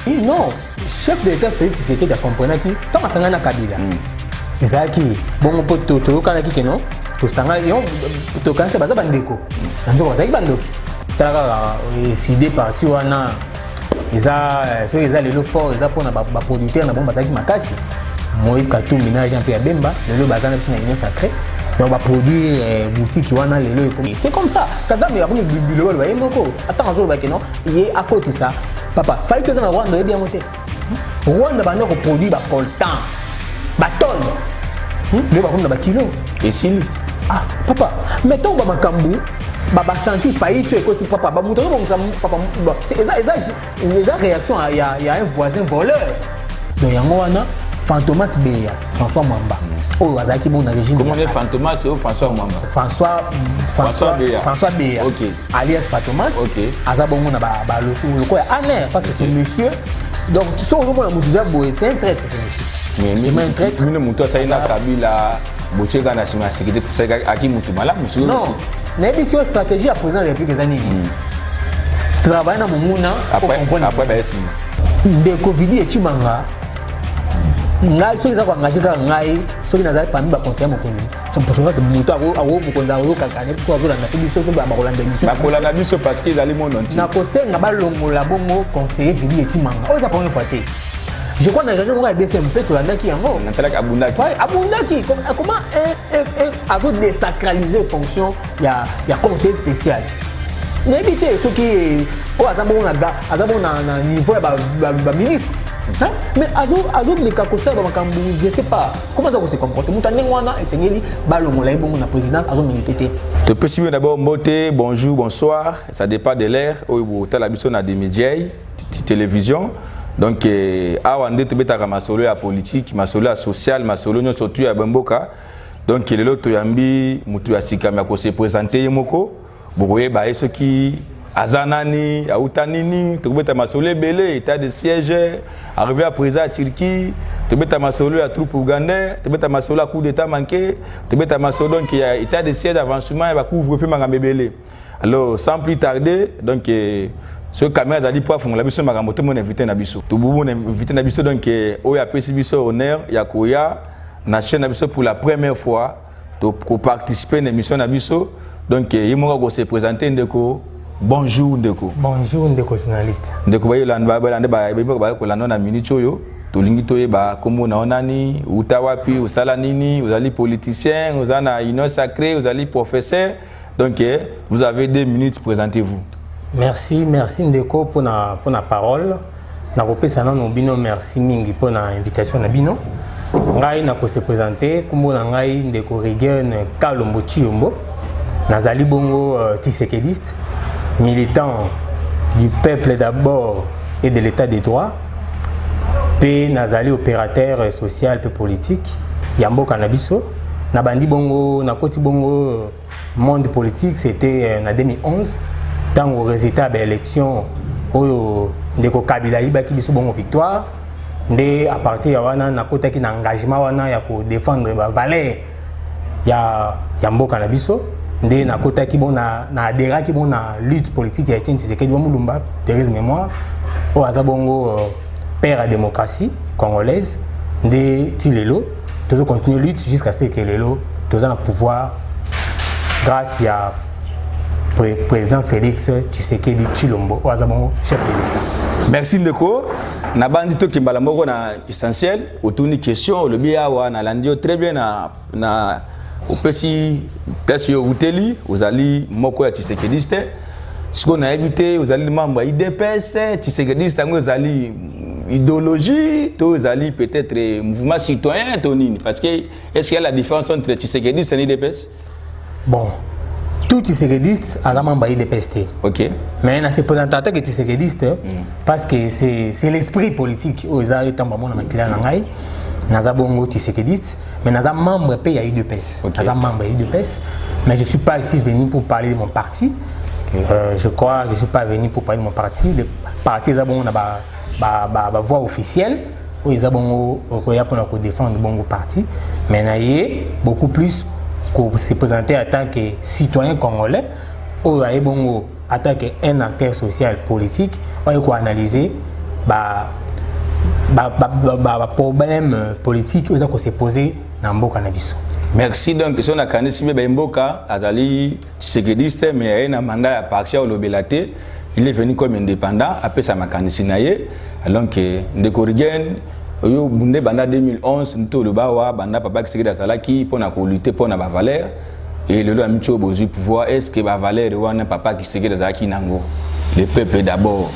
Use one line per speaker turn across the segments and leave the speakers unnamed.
Non, chef de l'État Félix Tshisekedi a compris qui tant à Sangana Kabila. Ezaki bon poto to kana ki non to sanga yo to kanse baza bandeko. Nzo baza ki bandoki. Tala décidé parti wana eza so eza lelo fort eza pona ba producteur na bon baza ki makasi. Moïse Katumbi na Jean Pierre Bemba lelo baza na pisina union sacrée. Donc va produire boutique wana lelo c'est comme ça. Kada me abonne biloko ba yemoko. Attends azo ba non, il est à côté ça. Papa, fallait que ça na Rwanda bien monté. Rwanda ba ndoko produit ba coltan. Ba tonne. Le ba comme na kilo.
Et si
ah papa, mettons ba makambu ba senti faillite tu écoute papa ba mouton bon ça papa c'est eza réaction il y a un voisin voleur. Donc yango wana Fantomas Beya, François Mwamba. Oh, azaki bon régime.
Comment on est Fantomas ou François Mwamba?
François Beya.
OK.
Alias Fantomas.
OK.
Azabongo na ba le quoi aner parce que ce monsieur donc si on voit la Moutouza Boé, c'est un traître ce monsieur.
Mais c'est un traître. Nous Moutou ça ina Kabila, Bochega na sima sécurité c'est aki Moutoumala, monsieur.
Non. N'est pas stratégie à présent depuis quelques années. Travail na Mumuna
après ba esi.
De Covid et Chimanga. Ngai so eza ko engagé ka ngai so ki nazali parmi ba conseiller mokonzi so pour ça que muto awo mokonzi awo kakane so azo na biso to ba kolanda biso
ba kolanda biso parce que ezali monde entier
na kosenga ba longola bongo conseiller Vili Etimanga o za pour une fois te je crois na ngaka ko DCMP to landa ki yango
na tala
abundaki comment azo désacraliser fonction ya conseiller spécial n'habiter ce qui o azabo na niveau ba ministre. Hein? Mais Azo Mekakosé, je ne sais pas comment ça se comporte. Moutanengwana et Sengeli, Balongola, bon, la présidence, Azo Milité.
Tu peux suivre d'abord Mbote, bonjour, bonsoir. Ça dépend de l'air. Où tu as l'habitude des médias, télévision. Donc, Awande, tu as ma solo à politique, ma solo à social, ma solo surtout à Bamboka. Donc, il est là, tu as mis, tu as si kamia ko se présenter Yemoko. Vous voyez, ce qui. Azanani, Aoutanini, tu peux t'amassoler belé, état de siège, arrivé à présent à Turquie, tu peux t'amassoler à troupe ougandais, tu peux t'amassoler à coup d'état manqué, tu peux t'amassoler donc il y a état de siège avancement et va couvre-feu mangambé belé. Alors sans plus tarder, donc ce caméra d'ali pour fond la mission magambote mon invité na biso. Tout bon invité na biso donc o ya pesi biso honneur ya koya na chaîne na biso pour la première fois pour participer à l'émission na biso. Donc il m'a go se présenter ndeko. Bonjour Ndeko.
Bonjour Ndeko journaliste.
Ndeko ba yolanda ba kolanda na minute oyo tolingi toye ba kombo na onani utawapi usala nini uzali politicien uzana union sacrée uzali professeur donc vous avez 2 minutes présentez-vous.
Merci Ndeko pour la parole. Na kopesa na bino merci mingi pour la invitation na bino. Ngai na ko se présenter kombo na ngai Ndeko Rigen Kalombo Chiombo. Nazali bongo Tshisekediste. Militant du peuple d'abord et de l'état des droits, puis nazali opérateur social et politique, Yambo Kanabiso, Nabandi Bongo, Nakoti Bongo, monde politique, c'était en 2011, dans le résultat de l'élection, Ndeko Kabila Ibaki Biso Bongo victoire, à partir de là, Nakota qui a engagement pour défendre les valeurs, Yambo Kanabiso. Ndé na kota ki bon na adhéra ki bon na lutte politique ya Etienne Tshisekedi wa Mulumba Thérèse Mémoire o azabongo père à démocratie congolaise ndé tilelo toujours continuer lutte jusqu'à ce que lelo tous en pouvoir grâce à président Félix Tshisekedi Tshilombo o azabongo chef de l'État.
Merci Ndeko. Na bandi to kimbala moko na essentiel autour ni question le bien wa na landio très bien na au petit place où teli aux ali moko ya Tshisekediste si on a évité aux ali membre IDPS Tshisekediste aux ali idéologie aux ali peut-être mouvement citoyen tonine parce que est-ce qu'il y a la différence entre Tshisekediste et IDPS?
Bon tout Tshisekediste a la membre IDPS.
OK
mais na se présentateur que Tshisekediste parce que c'est l'esprit politique aux ali tamba mona makila na ngai Nazabongo Tshisekediste, mais Naza membre pays à UDPS. Naza membre UDPS, mais je ne suis pas ici venu pour parler de mon parti. Je crois, je ne suis pas venu pour parler de mon parti. Le parti Zabongo n'a voix officielle. Ils ont pour défendre le parti. Mais il beaucoup plus pour se présenter en tant que citoyen congolais. Ou en tant qu'un acteur social politique. On a analysé problème politique qui se poser dans mboka na biso.
Merci. Donc si on a kanisi be mboka azali tshisekediste mais il a un mandat partiel au lobelate, il est venu comme indépendant après sa makanisi naye. Donc ndeko Rigen yo bunde banda 2011 nto le bawa banda papa Tshisekedi azalaki pour na ko lutter pour na ba valeur et le amicho bozu pouvoir est-ce que ba valeur wana papa Tshisekedi azalaki nango le peuple d'abord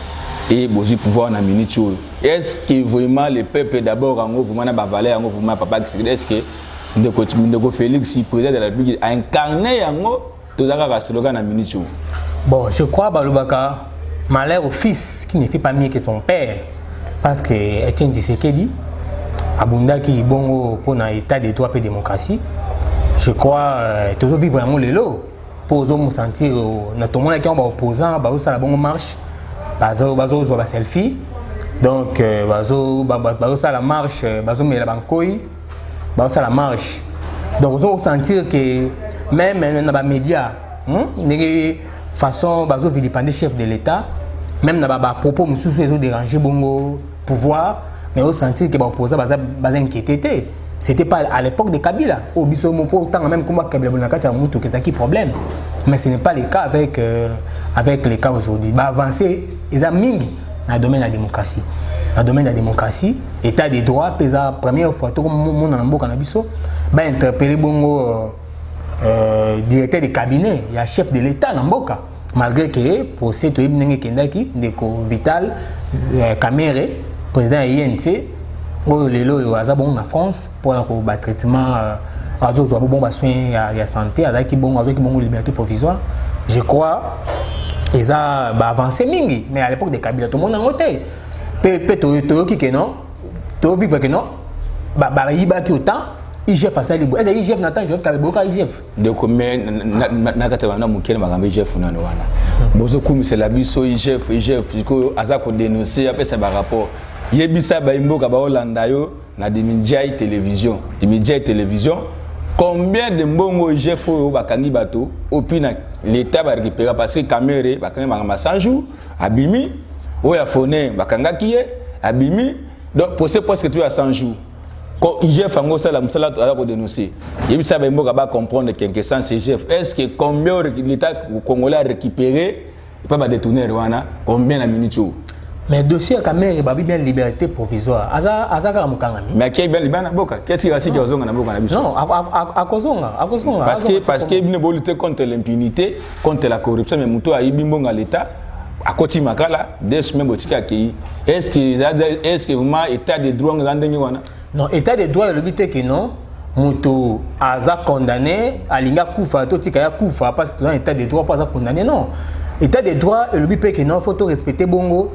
et bozu pouvoir na minicho est-ce que vraiment le peuple d'abord en vraiment na ba valeur en vraiment papa Tshisekedi est-ce que ndeko Félix président de la République a incarné yango tozaka ka slogan na minicho?
Bon, je crois balobaka malheur au fils qui ne fait pas mieux que son père parce que Etienne Tshisekedi abundaki bongo pour un état de droit et démocratie. Je crois toujours vivre vraiment le lot pour nous sentir na tout le monde qui est opposant bazo sala bongo marche bazo zo ba selfie donc bazo sala marche bazo mela bankoi bazo la marche donc on sentir que même dans les médias de façon bazo vilipender chef de l'État même dans les propos monsieur ils ont dérangé bongo pouvoir mais on sentir que les opposants bazo inquiété. C'était pas à l'époque de Kabila au biso mopo autant même comme Kabila bonakata mutu que ça qui problème mais ce n'est pas le cas avec les cas aujourd'hui ba avancer ils ont mingi dans le domaine de la démocratie. Dans le domaine de la démocratie, état de droit, la première fois, tout le monde a interpellé bongo directeur de cabinet, il y a chef de l'État dans Mboka. Malgré que pour cette Kendaki, Vital Kamere, président INC, le hasard en France pour un traitement bon soin de santé, avec bon liberté provisoire. Je crois qu'ils ont avancé mingi, mais à l'époque de Kabila, tout le monde a voté. Peut-être que non, tu vivre que non, il qui autant, IGF à ça libre. Est-ce que IGF n'attend IGF qu'à l'époque IGF? De combien n'a mouké ma gambe IGF n'a wana. Bozo comme c'est la biso IGF jusqu'au azako dénoncer après ça par rapport. Yebisa ba imboka ba Hollanda yo na des médias télévision. Des médias télévision. Combien de mbongo IGF au bakangi bato opina l'État va récupérer parce que caméra bakangi ma 100 jours abimi. Oya foné bakanga kiye abimi donc pour ce poste que tu as 100 jours quand IGF fango ça la musala to ko dénoncer yebi ça ba mboka ba comprendre que sans IGF est-ce que combien l'État congolais a récupéré pas ba détourner Rwanda combien la minute
mais dossier kamere ba bien liberté provisoire aza ka mukanga mais qui bien libana boka qu'est-ce qui va se kozonga na boka na biso
non akozonga
parce que ne veut lutter contre l'impunité contre la corruption mais muto a yibimbonga l'État à côté makala des semaines botika qui est-ce que vraiment état de droit ngandenge wana
non état de droit le but est que non muto aza condamné alinga kufa to tika ya kufa parce que dans état de droit pas condamné non état de droit le but est que non faut respecter bongo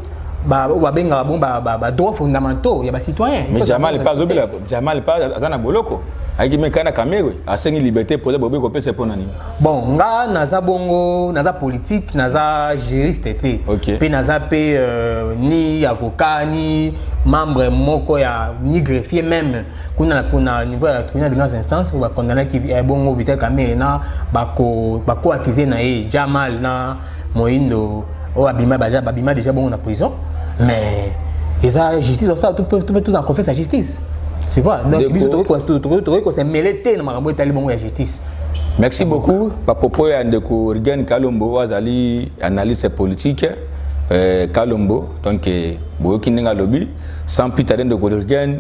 droits fondamentaux il y a des citoyens
mais Jamal pas azana boloko aiki mekana kamere asengi liberté pour bobe ko pese pour nani
bon nga naza bongo naza politique naza juriste été pe naza pe ni avocat ni membre moko ya ni greffier même kuna niveau ya tribunal de grande instance ou condamné qui bongo Vital Kamere na bako accuser na Jamal na Moindo o abima déjà bon en prison mais ils ont justice ça tout en confiance à justice. Tu vois, donc ils ont se mêlé dans ma la justice.
Merci beaucoup. Papopo ya ndeko Rigen Kalombo azali analyste politique Kalombo donc boyoki ndinga lobby sans pita ndeko Rigen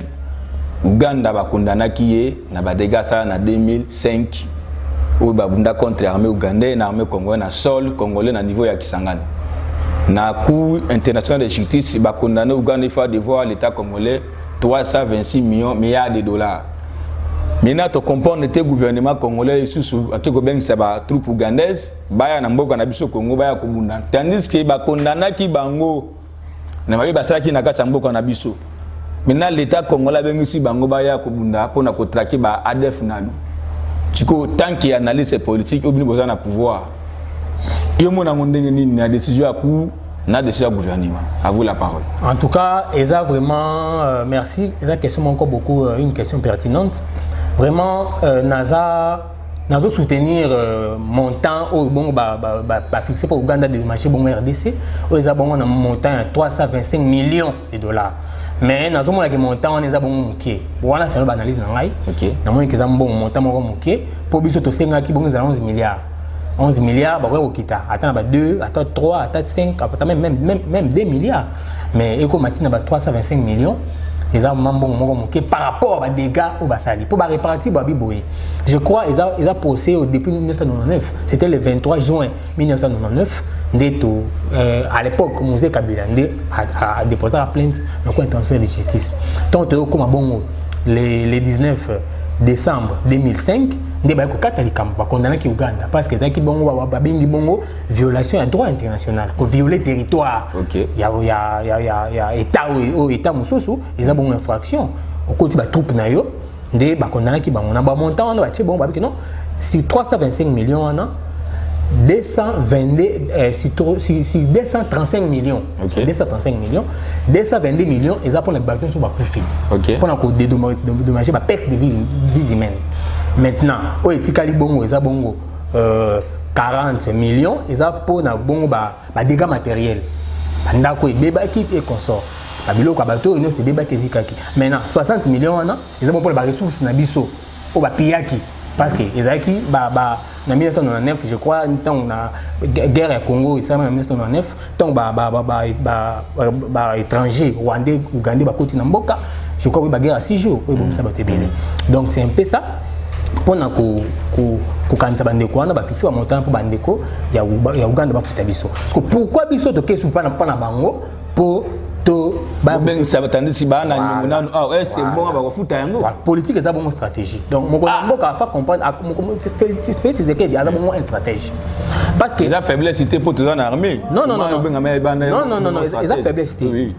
Uganda bakundana kiye na badega ça na 2005 où babunda contre armée ougandais na armée congolaise na sol congolais na niveau ya Kisangani. Na Cour internationale de justice bakundana Ouganda il faut devoir l'état congolais 326 milliards de dollars. Maintenant tu comprends que le gouvernement congolais sous akiko bengi sa ba troupe ougandaise baya na mboka na biso Congo baya kobunda tandis que bakundana ki bango na babi basala ki na kata mboka na biso. Maintenant l'état congolais bengi si bango baya kobunda pona ko traquer ba ADF nalo. Tiko tant qu'il analyse politique obini besoin na pouvoir. Yo mona ngondenge nini na décision à coup na décision du gouvernement. À vous la parole.
En tout cas, Eza vraiment merci. Eza question encore beaucoup une question pertinente. Vraiment NASA Nous soutenir montant au bon fixé pour Ouganda de marché bon RDC. Ils ont un montant de 325 millions de dollars. Mais nous avons un montant on est bon mouké. Voilà c'est une analyse dans l'ai.
OK.
Nous avons un bon montant mouké pour biso to senga qui bon 11 milliards. 11 milliards bah ouais au kita. Attends 2, attends 3, attends 5, attends même 2 milliards. Mais éco matin 325 millions. Ils ont par rapport aux dégâts au Bassali. Pour répartir, je crois qu'ils ont procédé depuis 1999. C'était le 23 juin 1999. À l'époque, Mosé Kabila a déposé la plainte dans la Cour internationale de justice. Donc, le 19 décembre 2005, il y a un condamné qui Ouganda parce que c'est une violation du droit international, violer le territoire. Il y a État Moussoussou, ils ont une infraction. Au côté de la troupe, il y a un condamné qui a un montant, si 325 millions, 235 millions. 235 millions. 222 millions, ils ont pour les bâtons sur le profil. Pour dédommager la perte de vie humaine. Maintenant, au Etikali Bongo, ils ont 40 millions, ils ont pour des dégâts matériels. Pendant que les bébés et consorts. Maintenant, 60 millions, ils ont pour les ressources nabiso au Piyaki. Parce que les Aki, en 1999, je crois, dans la guerre au Congo, en 1999, tant étrangers, Rwandais, Ougandais, Bakoti Namboka, je crois que la guerre à 6 jours. Donc c'est un peu ça. Pour kanisa bandeko wana ba fixer ba montant pour bandeko ya Uganda ba futa biso. Parce que pourquoi biso to kesu pa na bango pour to ba
ça va tandis si ba na nyumuna est-ce que bon ba futa yango
politique eza bon stratégie. Donc mon mboka fa comprendre fait c'est que eza bon une stratégie. Parce que
eza faiblesse cité pour tout en armée.
Non, eza faiblesse cité.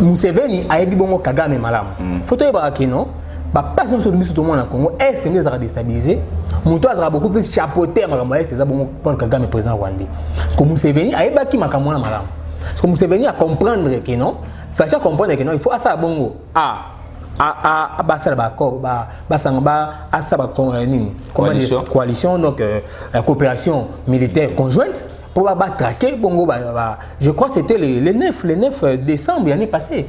Museveni a yebi bongo Kagame malamu. Faut to yeba kino ba passion sur tout le monde au Congo est sera déstabilisé. Muto azara beaucoup plus chapeauté makambo est ça bon Paul Kagame président rwandais. Parce que Museveni a yebaki makambo na malamu. Parce que Museveni a comprendre que non, faut comprendre que non, il faut asa bongo basala ba accord basanga asa ba coalition donc coopération militaire conjointe pour traquer bongo je crois que c'était le 9 décembre l'année passée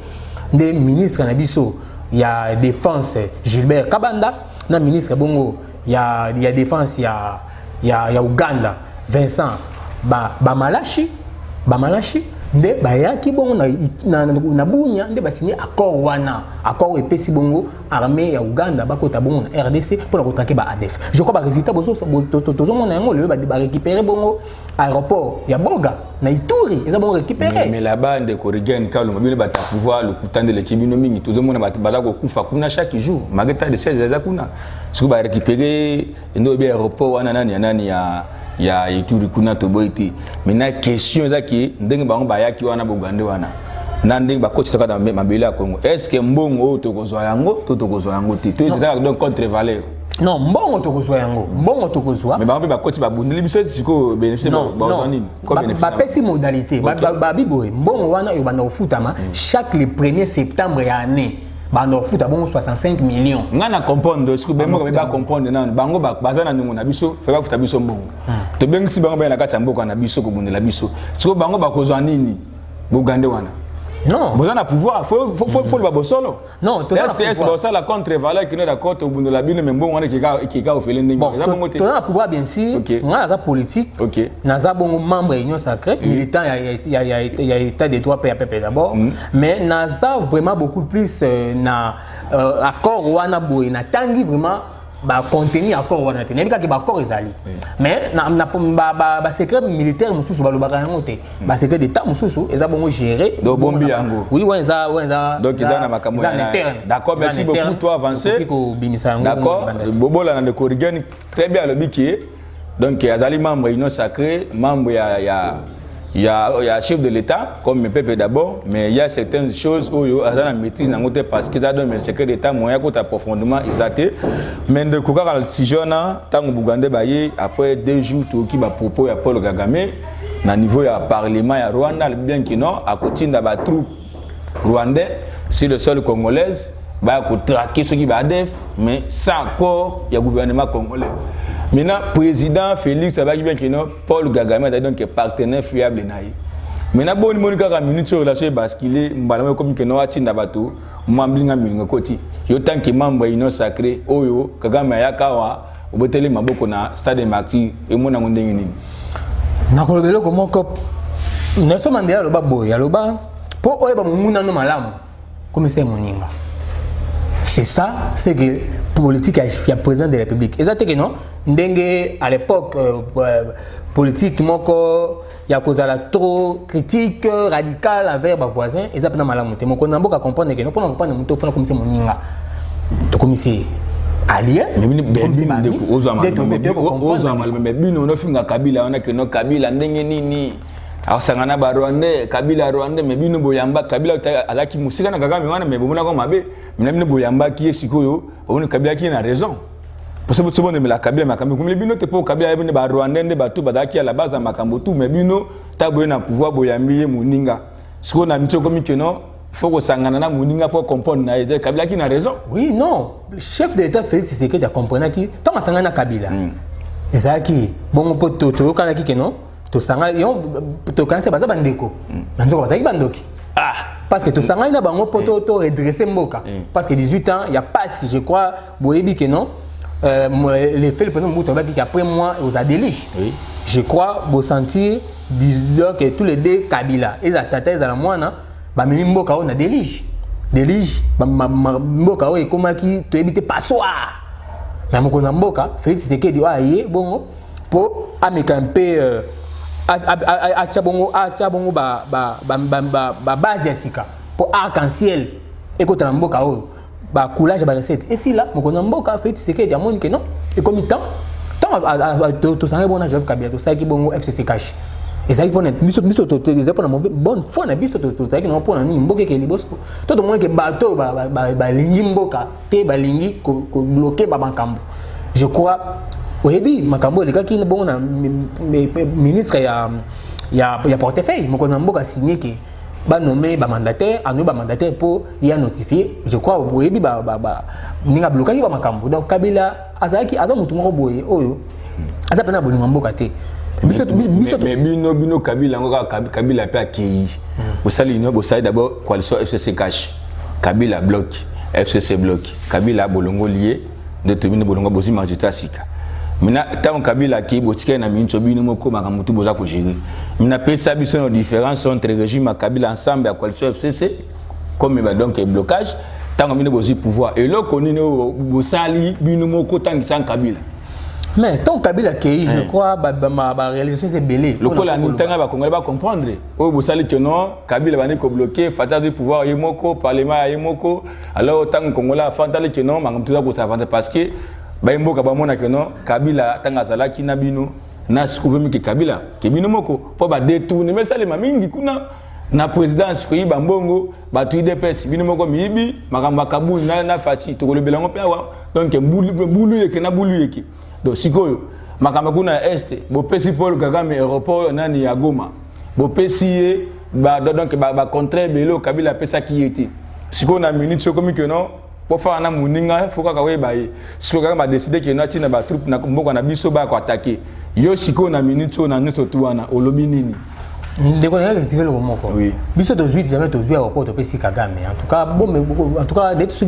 des ministres nabiso. Il y a défense Gilbert Kabanda, le ministre Bongo, il y a défense, il y a Ouganda, Vincent Bamalachi, nde bayaki bongo na bunya nde ba signé accord wana accord epesi bongo armée ya Uganda bakota bongo na RDC pour la traquer ba ADF. Je crois ba résultat bozo mona yango le ba récupérer bongo aéroport ya Boga na Ituri ils ont récupéré.
Mais là-bas de Corrigan quand le mobile ba ta pouvoir le coutant de l'équipe mingi tout le monde ba bala ko kufa kuna chaque jour magata de 16 za kuna sur ba récupérer ndo bi aéroport wana nani ya Ituri kuna toboiti. Maintenant question eza ki ndenge bango bayaki wana Bugande wana na ndenge ba coach taka na mabele ya Congo est-ce que mbongo tokozwa yango to tokozwa yango ti to eza donc contre valeur.
Non, mbongo tokozwa yango mbongo tokozwa
mais bango ba coach ba bundeli biso siko bénéficier ba nini
ba pesi modalité ba biboye mbongo wana yo bana ofutama chaque le 1er septembre ya année bando foot a bon 65 millions.
Ngana comprendre ce que bango ba comprendre nan bango bazana ningo na biso fa ba futa biso mbongo. To bengi si bango ba na kata mboko na biso ko bundela biso. Ce que bango ba kozwa nini Bugande wana.
Non.
Vous avez un pouvoir, faut le babosolo.
Non, tu
as la contre-valeur qui est d'accord au bout de la bine, mais bon, on est qui a fait l'ending.
Tu as un pouvoir, bien sûr. On a un politique. On a un membre de l'Union sacrée, militant, il y a état des droits PAPP d'abord. Mais on a vraiment beaucoup plus accord ou on a tangi vraiment. Contenir accord wana te nebika ke accord ezali mais na secret militaire mususu balobaka yango te ba secret d'état mususu eza bongo gérer
do bombi yango
oui eza
donc eza na makambo d'accord merci beaucoup toi avancer d'accord bobola na de Corrigan très bien lobiki donc azali membre union sacrée membre il y a chef de l'État comme le peuple d'abord, mais il y a certaines choses où il y a la maîtrise parce qu'ils ont donné le secret d'État, moyen qu'on a profondément exalté. Mais de quoi quand si jeune tant que Bugande baillé après 2 jours tout qui va propos à Paul Kagame, na niveau ya parlement ya Rwanda bien qu'il non à côté de la troupe rwandais sur le sol congolaise ba ko traquer ceux qui ba def mais sans accord il y a gouvernement congolais. Maintenant président Félix Abaki bien que non Paul Kagame a donc partenaire fiable naï. Maintenant bon monika ka minute sur relation basculer mbala comme que non atinda bato mamblinga milinga koti yo tant que membre union sacré oyo Kagame ayakawa obotele maboko na stade Martyr et mona ndenge nini
nakolobelo ko moko Nelson Mandela loba boy aloba po oyeba mumuna no malamu comme c'est moninga. C'est ça, c'est que politique il y a président de la République. Exactement que non, ndenge à l'époque politique moko il y a cause la trop critique radicale envers mes voisins, exactement malamu te. Moko na mboka comprendre que non pour comprendre muto fona comme c'est moninga. To comme c'est allié
mais bino no finga Kabila on a que no Kabila ndenge nini asangana ba Rwanda Kabila Rwanda mais bino boyamba Kabila alaki musika na Kagame wana mais bomona ko mabe mina boyamba ki sikoyo bomona Kabila ki na raison parce que bon mais la Kabila makambo comme bino te po Kabila bino ba Rwanda nde ba tout badaki à la base makambo tout mais bino ta boyena pouvoir boyambi muninga siko na mitio comme que non faut que sangana na muninga pour comprendre na ide Kabila ki na raison.
Oui non, le chef de l'État Félix Tshisekedi a compris qui tant sangana Kabila ezaki bon po toto kana ki que non to sanga yon to kanse baza bandeko nanzo bazaki bandoki parce que to sanga ina bango poto to redresser mboka parce que 18 ans il y a pas si je crois boyebi que non les faits le président Mobutu qui après moi aux adélige je crois beau sentir que tous les deux Kabila et tata ezala mwana ba mimi mboka on a délige mboka o ekomaki to ebité passoir na moko na mboka Félix Tshisekedi aye bongo po ameka un peu bongo ba base ya sika pour arc-en-ciel et quand on mboka o ba coulage ba recette et si là moko na mboka fait c'est que ya moni que non et comme temps to sanga bona Joseph Kabila to saki bongo FCC cash et ça pour biso to les pour na bonne foi na biso to saki non pour na ni mboka ke libosco to to moins que bateau ba lingi mboka te ba lingi ko bloquer ba bankambo je crois oyebi makambo le kaki bongo na ministre ya portefeuille moko na mboka signé que ba nommé ba mandataire anu ba mandataire pour y a notifié je crois oyebi ba ninga blokaki ba makambo donc Kabila azaki azamutu moko boye oyo azapena bolinga mboka te
mais bino Kabila ngoka Kabila pe akei osali no bosali d'abord coalition FCC cash Kabila bloc FCC bloc Kabila bolongo lié de terminer bolongo bosi majorité sika. Mina tant Kabila qui botika na mincho bino moko makamutu boza ko gérer. Mina pesa biso no différence entre régime Kabila ensemble à coalition FCC comme ba donc blocage tant bino bozi pouvoir et là koni no bosali bino moko tant sans Kabila.
Mais tant Kabila qui je crois ba réalisation c'est belé.
Le kola nitanga ba Congolais ba comprendre. O bosali que non Kabila ba ne ko bloquer fata du pouvoir yemoko parlement yemoko alors tant Congolais afantale que non makamutu za ko s'avancer parce que baimboka bamona que non Kabila tanga zalaki na bino na sikuvemi ke Kabila ke bino moko po ba détourner mais ça les mingi kuna na présidence ko yiba mbongo ba tu IDPS bino moko mibi makamba kabu na fati to le belango pe wa donc mbulu yeke na bulu yeke donc sikoyo makamba kuna est bo pesi Paul Kagame aéroport nani ya Goma bo pesi ba donc ba contraire belo Kabila pesa ki était sikoyo na minute comme que non pour faire un moninga faut que ba siko kaka ba décider que na tina ba troupe na mboko na biso ba ko attaquer yo siko na minute na nso tuana olobi nini
ndeko na activer le moko
oui
biso to 8 jamais to 8 aéroport to pesi Kagame en tout cas bon mais en tout cas d'être ceux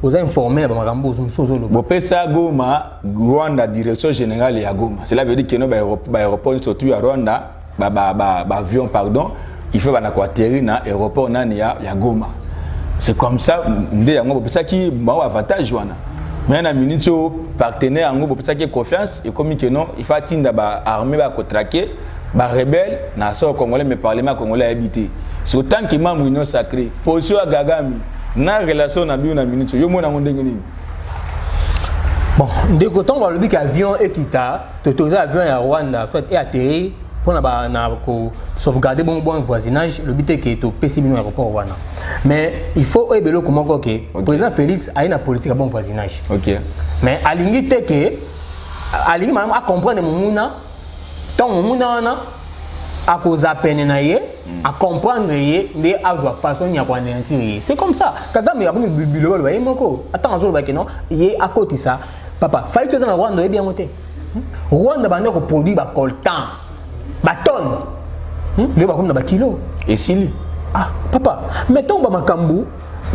aux informés ba makambo so lo
bo pesa Goma Rwanda direction générale ya Goma cela veut dire que no ba aéroport surtout à Rwanda ba avion pardon il faut ba na ko atterrir na aéroport nani ya Goma. C'est comme ça, ndé yango bopesa ki ba avantage wana. Mais na minute partenaire yango bopesa ki confiance et comme que non, il faut tinda ba armée ba ko traquer, ba rebelle na so congolais mais parlement congolais habité. C'est autant que membre union sacré. Position à Kagame na relation na bio na minute yo mona ndenge nini.
Bon, ndeko tonga lobi ka avion ekita, totoza avion ya Rwanda soit et atterri pour na sauvegarder bon voisinage le but est que to pesi bino aéroport wana mais il faut ebelo comment que président Félix a une politique à bon voisinage
OK
mais alingi te que alingi même à comprendre mumuna tant mumuna wana à cause à peine naïe, à comprendre yé, mais à voir façon n'y a pas d'intérêt. C'est comme ça. Kagame a comme bilo le voyez moko. Attends, on va non, yé à côté ça. Papa, fallait que ça na Rwanda bien monté. Rwanda bande ko produit ba coltan, ba tonne. Le ba comme na ba kilo.
Et si
ah papa, mettons ba makambu.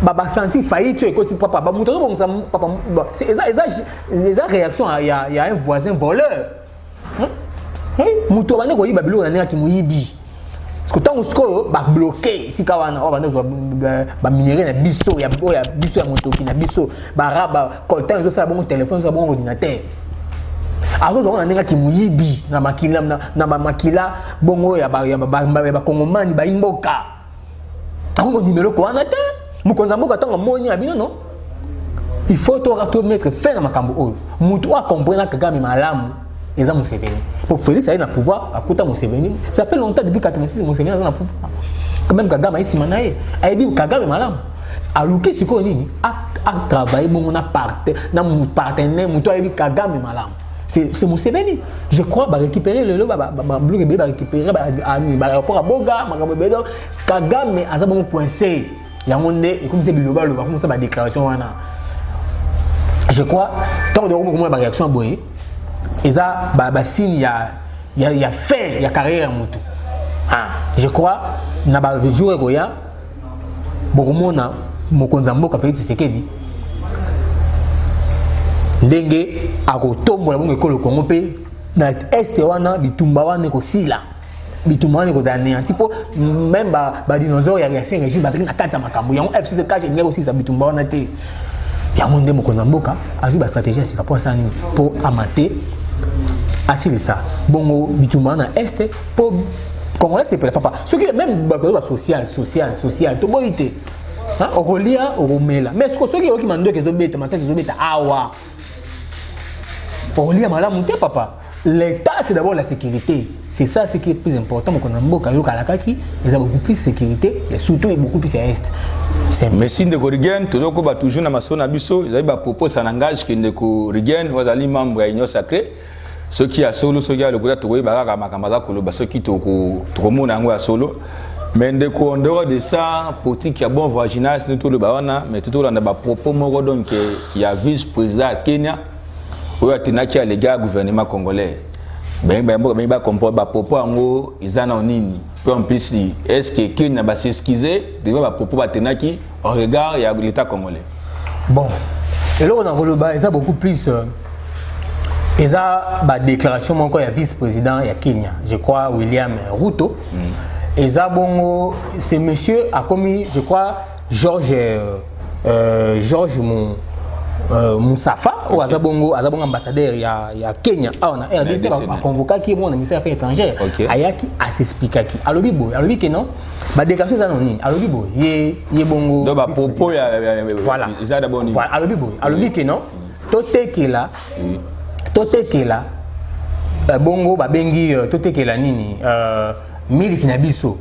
Baba senti faillite tu écoutes papa ba muto bon ça papa c'est ça réaction il y a un voisin voleur muto bane ko yiba bilo na ki muyibi parce que tant usko ba bloquer si kawana ba nzo ba minerai na biso ya biso ya moto ki na biso ba raba coltan zo ça bon téléphone ça bon ordinateur azo zo na ki muyibi na makila na makila bongo ya ba kongomani ba imboka tango numéro ko ana te Mukonzamboka tango moni abino non. Il faut to mettre fin na makambo oyo. Mutu a comprendre Kagame malamu eza Museveni. Pour Félix a na pouvoir akuta Museveni. Ça fait longtemps depuis 86 Museveni a na pouvoir. Quand même Kagame ici manaye. Aibi Kagame malamu. Aluke siko nini a travailler bon na partenaire mutu aibi Kagame malamu. C'est Museveni. Je crois va récupérer le bloc va récupérer ba rapport à Boga, makambo bedo Kagame aza bon coincé. Yamonde et comme c'est biloba comme ça ba déclaration wana je crois tant de comment ba réaction boye et ça ba signe ya fin ya carrière mutu ah je crois na ba jouer goya bokomona mokonzamboka Félix Tshisekedi ndenge akotombola bongo ekolo Congo pe na est wana bitumba wana ko sila bitumani ko dane tipo même ba dinosaure ya réaction régime parce que na kati ya makambo yango FCC kaje ngeko aussi sa bitumba wana te yango ndemo ko namboka azu ba stratégie ya sikapo ça ni pour amater asili ça bongo bitumba na est pour congolais c'est papa ce qui même ba social to boité hein okolia okomela mais ce qui oki mando ke zo beta masasi zo beta awa okolia malamu te papa. L'État, c'est d'abord la sécurité. C'est ça ce qui est plus important. Ils ont beaucoup plus de sécurité et surtout beaucoup plus d'est.
Mais si nous regardons, toujours dans ma zone abisso, ils ont proposé un langage qui ne regarde, vous allez membre de l'Union sacrée. Ceux qui a solo, ceux qui a le côté de Koloba, ceux qui ont solo. Mais en dehors de ça, politique, il y a bon voisinage, tout le bawana, mais tout le monde a propos, donc il y a vice-président à Kenya. Oui, il y a les gars du gouvernement congolais. Il comprendre les propos ils en ont nini. En plus, est-ce que Kenya va s'excuser devant les propos au regard de l'État congolais? Bon,
et là on a il y a beaucoup plus. Il y a une déclaration encore il y a vice-président il y a Kenya, je crois William Ruto. Et ça bon, ce monsieur a commis, je crois Georges Moussafa ou azabongo ambassadeur ya Kenya on a RDC a convoqué qui bon ministère des Affaires étrangères ayaki a s'expliquer qui alobi que non ba déclaration ça non nini alobi boy ye bongo
do ba propos ya
voilà
ça d'abord ni
voilà alobi que non totekela bongo ba bengi totekela nini miliki na biso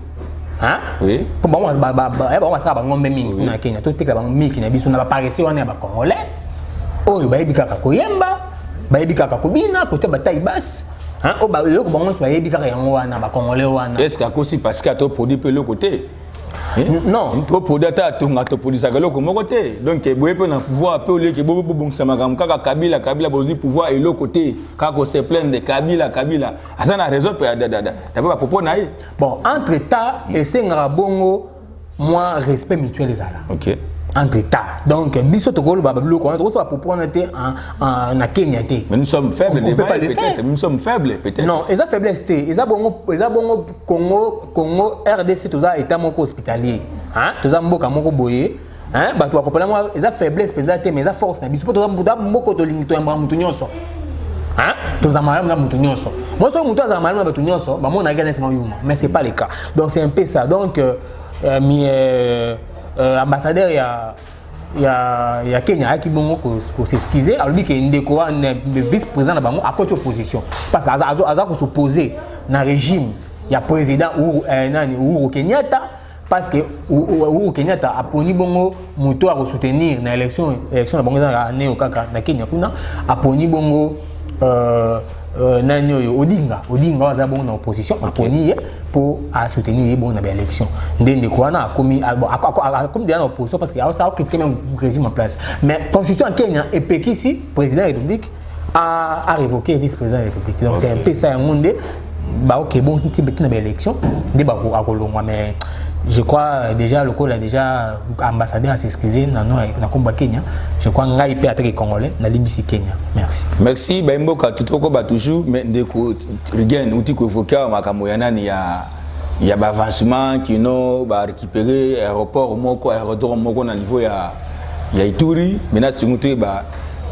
hein
oui
pour ba ça ba ngombe mingi na Kenya totekela ba miliki na biso na ba paresse wana ba congolais oyo bayebi kaka koyemba bayebi kaka kobina kotia bataille basse hein o ba loko bango so bayebi kaka yango wana ba congolais wana
est-ce que aussi parce que to produit pe le côté
non
to produit ta to ngato produit ça loko mo côté donc boye pe na pouvoir pe o lieu que bobo bongisa makam kaka kabila bozi pouvoir et le côté kaka se plaindre de kabila asa na raison pe da ba propos na ye
bon entre ta et sengara bongo moi respect mutuel ezala
OK
entre États. Donc, biso tokolo bablo ko on va pour en Kenya té.
Mais nous sommes faibles peut-être, nous sommes faibles peut-être.
Non, ils ont faiblesse té, ils ont bongo Congo RDC tous a état moko hospitalier. Hein? Tous a mboka moko boyé. Hein? Ba to akopela moi, ils ont faiblesse peut-être mais ils ont force na biso to moko to lingito yamba mutu nyonso. Hein? Tous a malamu na mutu nyonso. Moi so mutu a malamu na mutu nyonso, ba mona ganet ma yuma, mais c'est pas le cas. Donc c'est un peu ça. Donc ambassadeur ya Kenya qui bongo ko s'excuser alors que ndeko le vice-président na bango a côté opposition parce que aza ko s'opposer na régime ya président Uhuru Kenyatta parce que Uhuru Kenyatta a poni bongo moto a soutenir na élection na bango za année au kaka na Kenya kuna a poni bongo Odinga aza bon en opposition pour soutenir bon dans l'élection ndende ko na comme bien en opposition parce que ça a critiqué même le régime en place mais constitution en Kenya et Pekisi président de la République a révoqué vice-président de la République donc c'est un peu ça un monde OK bon petit dans l'élection ndé ba ko mais je crois déjà le col a déjà ambassadeur à s'excuser na combat Kenya je crois ngai pe attaquer congolais na libisi Kenya
merci ba mboka tutoko ba toujours mais ndeko regain outil ko évoquer makambo ya nani ya ba avancement qui no ba récupérer aéroport moko aérodrome moko na niveau ya Ituri maintenant c'est ba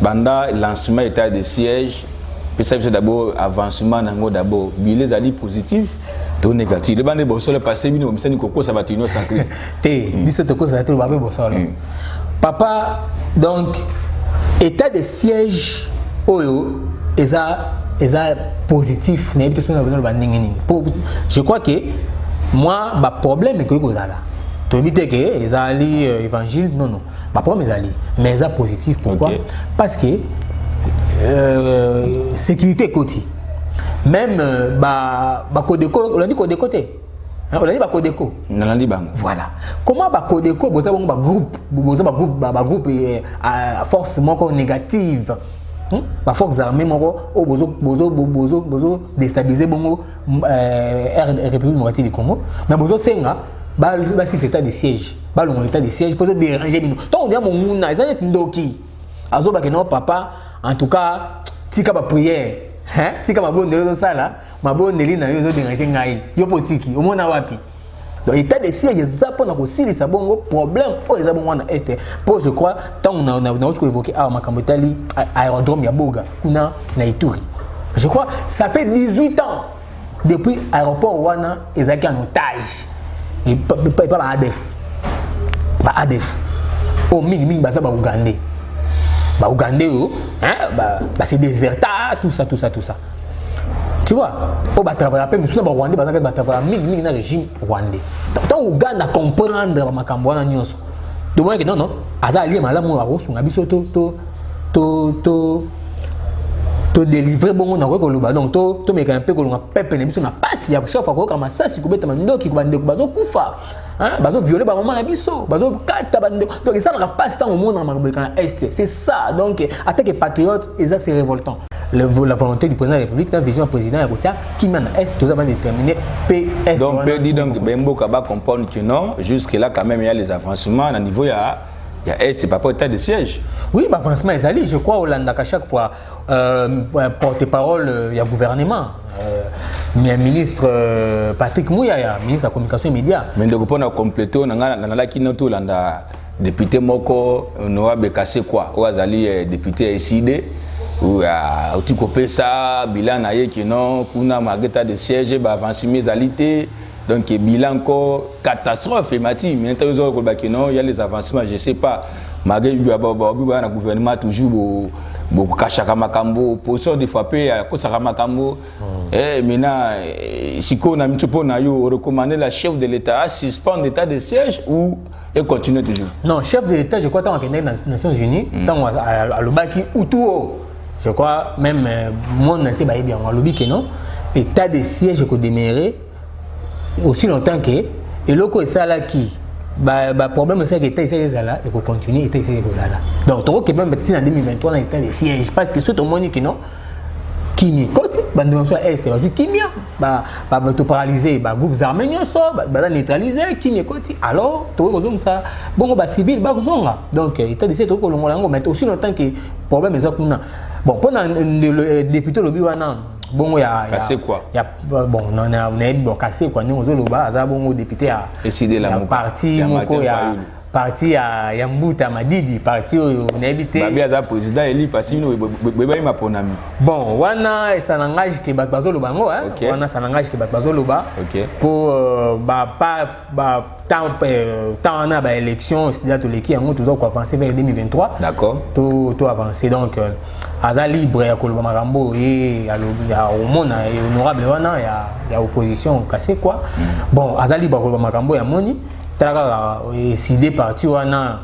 banda lancement état de siège puis ça c'est d'abord avancement nango d'abord bilan dali positif tout négatif le bande bosso le passé bino misani koko ça va tenir sacré
té biso to ko ça to ba bosso papa donc état de siège oyo eza positif na biso na bino ba ndingeni je crois que moi ba problème que kozala to bité que ezali évangile non ba problème ezali mais eza positif pourquoi parce que sécurité côté même Kodeko, on a dit Kodeko on a dit Kodeko.
On a dit bang.
Voilà. Comment Kodeko, vous avez un groupe force négative, force armée bozo déstabiliser bongo République démocratique du Congo. Mais bozo senga si c'est état de siège, l'état de siège pour déranger bino. Donc on dit mon mouna, ils ont ndoki. Azo ba non papa, en tout cas, tika ba prière. Tika mabondeli zo sala mabondeli na yo zo déranger ngai yo potiki omona wapi donc état de siège za pona ko silisa bongo problème pour les abongo na est pour je crois tant on a autre évoqué makambo tali aérodrome ya Boga kuna na Ituri je crois ça fait 18 ans depuis aéroport wana ezaki en otage et pas ADF au mingi baza ba Ougandais Ougandais c'est déserta tout ça tu vois on va travailler après mais souvent Rwandais va travailler mingi na régime rwandais donc Ouganda comprendre makambo wana nyonso de moi que non azali malamu a rosunga biso to délivrer bongo na ko loba donc to meka un peu ko longa pepe na biso na pasi ya chef ko kama sasi ko beta mandoki ko bande ko bazo kufa bazo violer ba maman na biso bazo kata bande donc ça na passe tant au monde en Marabika est c'est ça donc attaque que patriote et ça c'est révoltant la volonté du président de la République la vision président ya kotia qui mène est tout ça va déterminer PS
donc peut dire donc Bembo Kaba comprendre que non jusque là quand même il y a les avancements à niveau il y a est c'est pas pour état de siège
oui bah avancement est allé je crois Hollande qu'à chaque fois porte-parole il y a gouvernement mais ministre Patrick Mouya ministre de la communication et médias
mais de répondre à compléter on a là qui nous Hollanda député moko Noa Bekase quoi ou azali député SID ou a tu copé ça bilan na ye qui non kuna mageta de siège ba avancement alité donc bilan encore catastrophe mati mais tant aux autres non il y a les avancements je sais pas malgré le gouvernement toujours beaucoup kachaka makambo position de frapper à kosaka makambo et maintenant si qu'on a mitupo na yo recommander la chef de l'état à suspendre l'état de siège ou et continuer toujours
non chef de l'état je crois tant qu'il est dans les Nations Unies tant à l'obaki ou tout je crois même monde entier ba bien on lobby que non état de siège ko démarrer aussi longtemps que et loko et ça là qui problème c'est que état siège là et qu'on continue état siège là donc trop que même petit en 2023 dans état de siège parce que tout le monde qui non qui côté bande soit est parce que kimia to paralyser groupes armés so neutraliser qui côté alors to comme ça bon civil zonga donc état de siège to ko longolango mais aussi longtemps que problème est kuna bon pendant le député lobby wana bon
cassé quoi
bon on a bon cassé quoi nous on loba za bon député a
décidé la
parti moko ya parti ya Mbuta Madidi parti on a habité
babia za président eli parce que beba ima ponami
bon wana ça n'engage que bazo loba ngo wana ça n'engage que bazo loba pour tant na ba élection c'est-à-dire to leki yango toujours ko avancer vers 2023
d'accord
to avancer donc aza libre ya koloba makambo et ya omona honorable wana ya opposition cassé quoi bon aza libre koloba makambo ya moni talaka décidé parti wana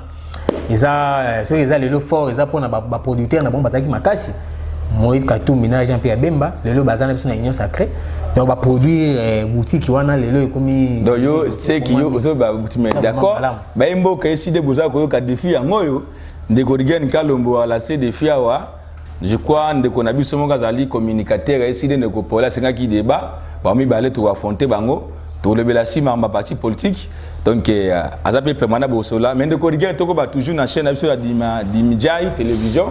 eza so eza lelo fort eza pona ba producteur na bon bazaki makasi Moïse Katumbi na Jean Pierre Bemba les lots bazana biso na union sacrée donc va produire boutique wana les lots comme
donc yo c'est qui yo ozo ba boutique d'accord ba imbo ka esi de boza ko yo ka défi yango de Korigien Kalombo la c'est défi awa je crois ndeko na biso mo kazali communicateur esi de ko pola senga ki débat ba mi ba le to affronter bango to le bela si ma parti politique donc azape permanent bosola mais ndeko Korigien to ko ba toujours na chaîne biso la Dimidjai télévision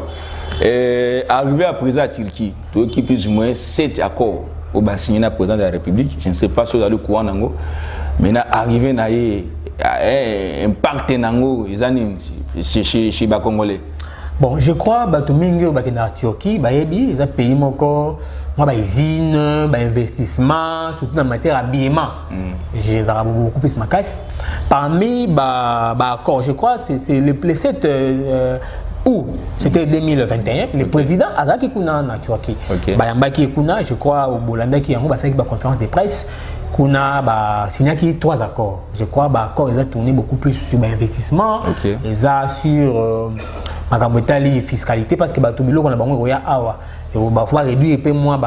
et arrivé à présent à Turquie tout qui plus ou moins 7 accords au bas signé na président de la République je ne sais pas si dans le courant nango mais na arrivé na impact nango ezani chez ba congolais.
Bon, je crois que Batomingo en Turquie, ils ont payé encore usine, investissement, surtout dans la matière d'habillement. J'ai beaucoup plus ma casse. Parmi accords, je crois que c'est le 7 août, c'était 2021, le président Azaki Kuna en Turquie. Bayambaki Kuna, je crois au Bolanda qui a une conférence de presse. Kuna signé 3 accords. Je crois que accords ils ont tourné beaucoup plus sur l'investissement, ils ont sur la fiscalité parce que tout le monde a faut réduire et puis moi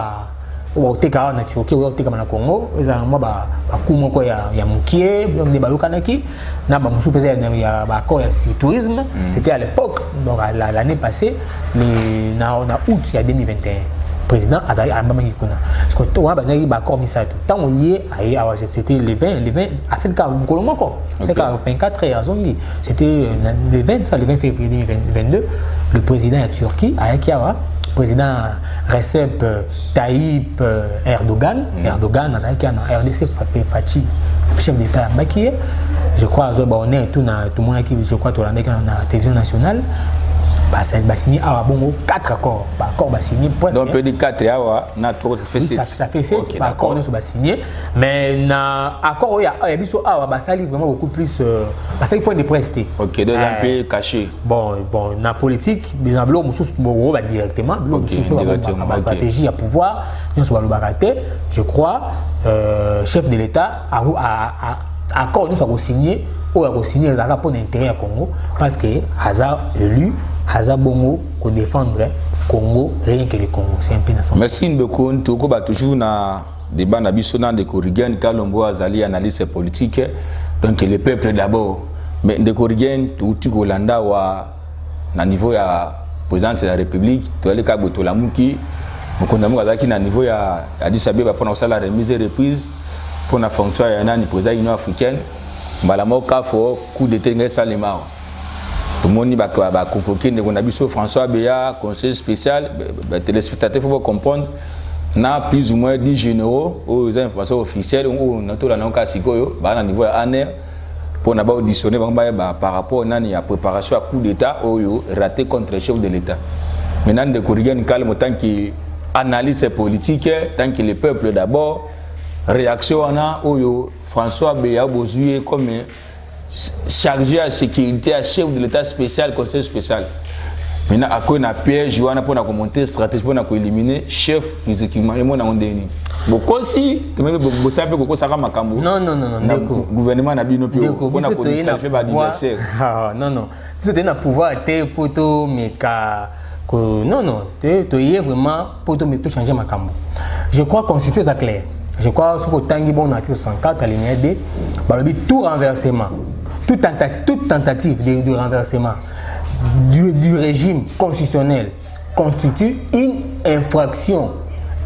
au TKA na Turquie au TKA na Congo ils ont moi kumo ko ya mukie ne balukanaki na ba musu pesa ya accord sur tourisme c'était à l'époque donc l'année passée mais na août il y a 2021 président Azali Ambamaki Kuna parce que toi bazali ba accord misato tant on y est c'était le 20 à ce cas Kolomako c'est quand 24 heures zongi c'était le 20 février 2022 le président de Turquie Ayakiawa président Recep Tayyip Erdogan Azaki na RDC Fachi chef d'état Bakié je crois on est tout le monde qui je crois tout la télévision nationale bah signé à bon 4 accords accord bah signé presque
donc peut dire 4 na trop ça fait 7
ça fait 7 accord nous va signé mais na accord il y a biso bah ça livre vraiment beaucoup plus ça il point de presse
OK donc un peu caché
bon na politique des enveloppes mususu ba directement la stratégie à pouvoir nous va le barater je crois chef de l'état accord nous va signer ou va signer ça pour l'intérêt à Congo parce que hasard élu Azabongo pour défendre Congo, rien que le Congo. C'est un peu naissant.
Merci beaucoup. Nous sommes toujours dans le débat de Korigien Kalombo Azali, analyse politique. Donc le peuple d'abord. Mais de Korigien, tout Holanda au niveau de la présidence de la République, tout le cas de la Mouki, nous condamnons Azaki au niveau de Addis Abeba pour la remise et reprise pour la fonction du président de l'Union africaine. Malamo Kafo, coup d'état Salimao. Tout le monde va convoquer François Béa, conseiller spécial, les téléspectateurs, il faut comprendre, il y a plus ou moins 10 généraux, aux informations officielles, ou dans la niveau ANR, pour auditionner par rapport à la préparation à coup d'État, raté contre le chef de l'État. Maintenant, de corriger une calme tant qu'il analyse politique, tant que le peuple d'abord, réaction à François Béa, comme chargé à sécurité à chef de l'état spécial conseil spécial maintenant à quoi na piège joana pour na commenter stratégie pour na éliminer chef physiquement et moi na ondeni beaucoup si même beaucoup ça peut beaucoup ça makambo
non
gouvernement na bino pio pour na condition fait ba adversaire
non c'est un pouvoir te poto meka non to y est vraiment poto me tout changer makambo je crois constituer ça clair je crois ce que tangi bon article 104 alinéa 2 balobi tout renversement toute tentative de renversement du régime constitutionnel constitue une infraction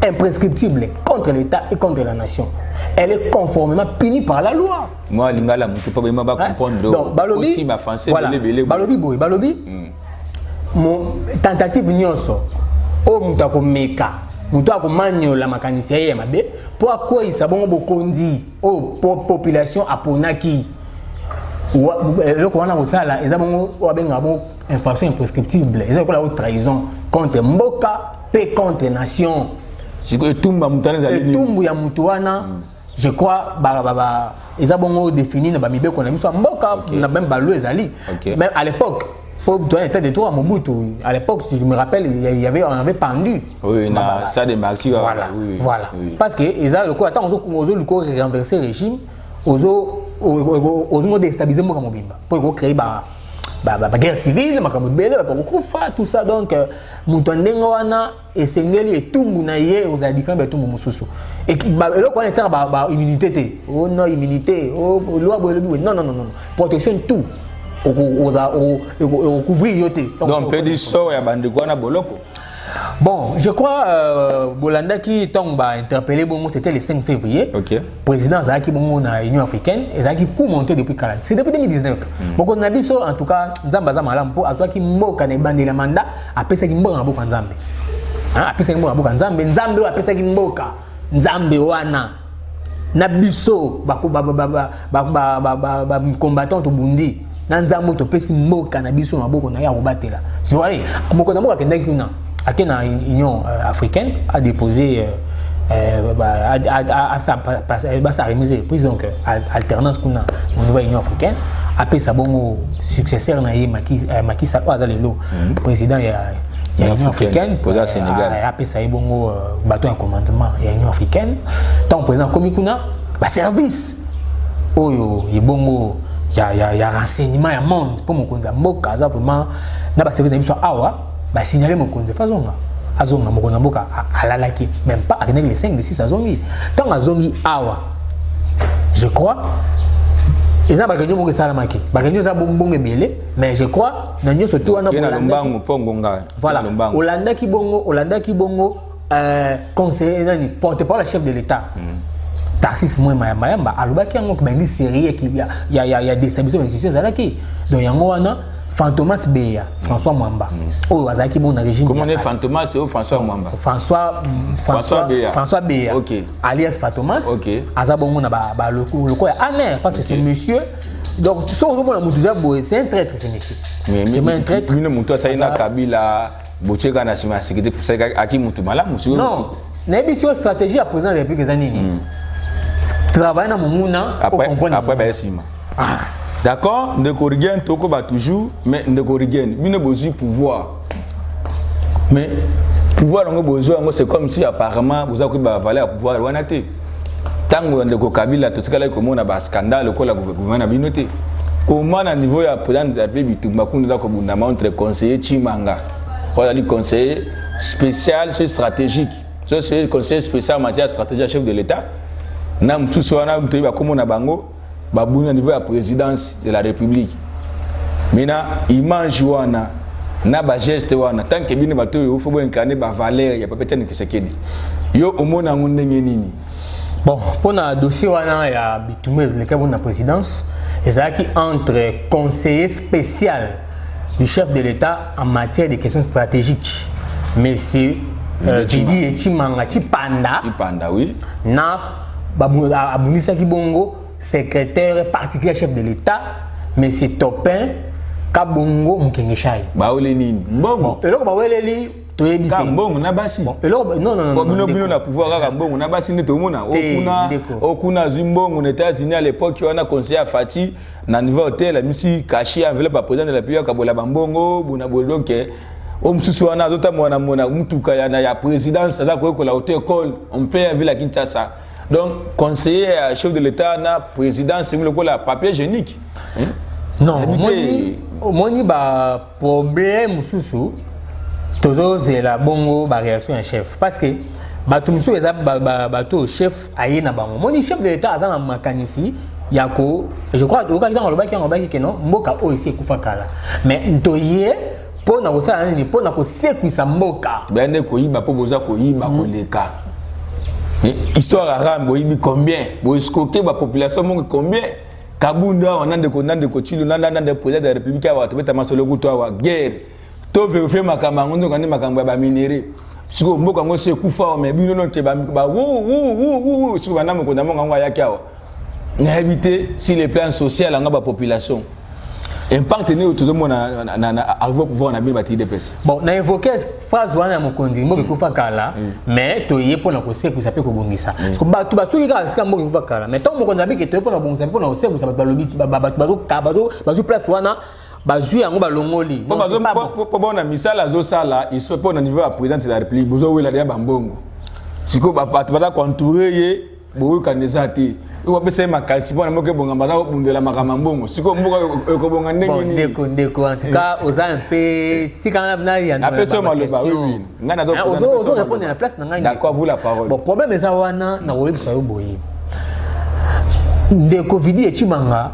imprescriptible contre l'État et contre la nation. Elle est conformément punie par la loi.
Moi, l'ingala, je ne peux pas comprendre.
Donc, Balobi, voilà, Balobi, mon tentative nyonso, o mutako meka, mutako manyo la makanisia ya mabe, pourquoi il s'abonne bokondi, o population aponaki. Le Coran a ça, ils ont une infraction imprescriptible. Ils ont une trahison contre Mboka et contre Nation.
Je
crois ils ont défini Mboka, même mais à l'époque, pour état de droit, à l'époque, je me rappelle, on avait pendu.
Oui, ça des maxi.
Voilà. Parce que ils ont le coup, attends, ils ont renversé le régime. Ils ont déstabilisé Mobimba pour créer guerre civile makambo bele bakokufa tout ça donc mutu ndengo wana esengeli etumbu na ye oza différent betumbu mususu et eloko wana etala ba immunité te oh non immunité oh loi boyebi non protection tout oza couvrir yo te
donc peut dire sort ya bandeko wana boloko.
Bon, je crois Bolanda qui tombe interpellé bon c'était le 5 février.
OK.
Président Zaki bongo na Union africaine et Zaki pour monter depuis 40. C'est depuis 2019. Bon on a dit ça en tout cas Nzamba za malam po azwaki mboka na bande la mandat apesa ki mboka na boka Nzambe. Hein apesa ki mboka na boka Nzambe Nzambe apesa ki mboka Nzambe wana na biso ba combattant to bundi na Nzambe to pesi mboka na biso na boko na ya kobatela. Si voyez mboka na mboka kendaki kuna la Union africaine a déposé sa remise prise donc alternance qu'on a au niveau Union africaine après ça bon successeur na Macky Sall azalelo président ya Union africaine
posé au Sénégal
après ça bon bateau en commandement ya Union africaine tant président comme kuna ba service oyo yebongo ya renseignement ya monde pour mon konza mboka za vraiment na ba service na biso awa ba signaler mon konza fazonga azonga mokonza mboka alalaki même pas avec les 5 les 6 azongi tant azongi awa je crois eza ba réunion mo salamaki ba réunion za bongo belé mais je crois na nyo surtout wana
Lombango pongonga
voilà Olanda ki bongo conseiller nani porte-parole chef de l'état Tarsis Mwema Mayamba alobaki yango bendi sérieux qui ya déstabilisation institution zalaki donc yango wana Fantomas Beya, François Mwamba. Oh, azaki bon régime.
Comment on est Fantomas ou François Mwamba?
François Beya.
OK.
Alias Fantomas.
OK.
Azabongo na ba le quoi aner parce que ce monsieur donc so on a mutuza boy c'est un traître ce monsieur.
C'est un traître. Lui ne mutu ça ina Kabila bocheka na sima sécurité pour ça aki mutu mala monsieur.
Non. Na émission stratégie à président de la République zanini. Travailler na mumuna
après ba sima. Ah. D'accord, ne corrigent toko ba toujours mais ne corrigent bino besoin pouvoir. Mais pouvoir on a besoin c'est comme si apparemment vous avez ba valeur pouvoir wana te. Tango ndeko Kabila to tikala ko mona ba scandale ko la gouvernement bino te. Comment na niveau ya président de la République tumba kunda ko bunda entre conseiller Chimanga. Voilà le conseiller spécial sur stratégique. C'est le conseiller spécial en matière stratégique chef de l'État. Na mtu swana mtu ba ko mona bango babouna niveau ya présidence de la République. Maintenant, image wana na ba geste wana tant que bino bato yo faut incarner ba valeur ya papa tane kisekedi. Yo omona ngondenge nini?
Bon, pour le dossier wana ya bitumé le cas de la présidence, ezaki entre conseiller spécial du chef de l'État en matière de questions stratégiques. Monsieur Didi Chimanga Chipanda.
Chipanda oui.
Na Abunisa Kibongo secrétaire particulier chef de l'État, M. Topin Kabongo Mukengeshai.
Baole nini? Mbongo.
Eloko baole li to ebité.
Mbongo na basi.
Eloko non.
Bino na pouvoir kaka mbongo na basi nito mona. Okuna zimbongo aux États-Unis à l'époque on a conseillé à Fati na niveau hôtel misi caché enveloppe à président de la République kabola mbongo buna donc omsusu wana dota mona mutuka ya présidence ça ko la haute école on peut avec la Kinshasa. Donc, conseiller chef de l'État, na président, c'est le papier hygiénique.
Non, moi, ba problème sous toujours c'est la bongo ba réaction un chef parce que batumsu eza bato chef aye na bango. Moi chef de l'État azana makanisi yako je crois oka dans le baki que non mboka o ici kufa kala. Mais ntoye po na kosala nini po na kosekwisa mboka.
Bende ko yiba po boza ko yiba ko leka. Histoire arabe, boyibi combien? Boyskoke ba population mongo combien? Kabunda on a de Chilo nanda de président de la République wa to beta masolo kuto wa guerre. To vérifier makamba ngondo kandi makamba ba minéré. Siko mboka ngo se kufa mais bino non te ba wo siko bana mo ko ndamo ngwa yaki awa. Na éviter si les plans social nga ba population. Impact ne tout le monde na arriver pouvoir na bien bâtir des places.
Bon, na évoqué phrase wana mokondi mboka kufa kala mais to yé pona ko seku ça peut ko bongisa. Parce que ba tu ba soki ka sika mboka kufa kala mais tant mokondi abiki to pona bongisa pona ko seku ça ba lobi ba zu place wana ba zu yango ba longoli.
Po bona misala zo sala il se pona niveau à président de la République bozo wela dia ba mbongo. Siko ba patu ba contouré ye bo kanisa ti on peut se makasi pour que bon ngamba bunde la makamambongo siko mboka ko bonga ndenge
ni ndeko en tout cas aux un peu si quand même là il y a
après ça maloba oui ngana donc
aux répondre à la place na ngai
d'accord vous la parole
bon problème eza wana na web sa yo boye ndeko vidi echimanga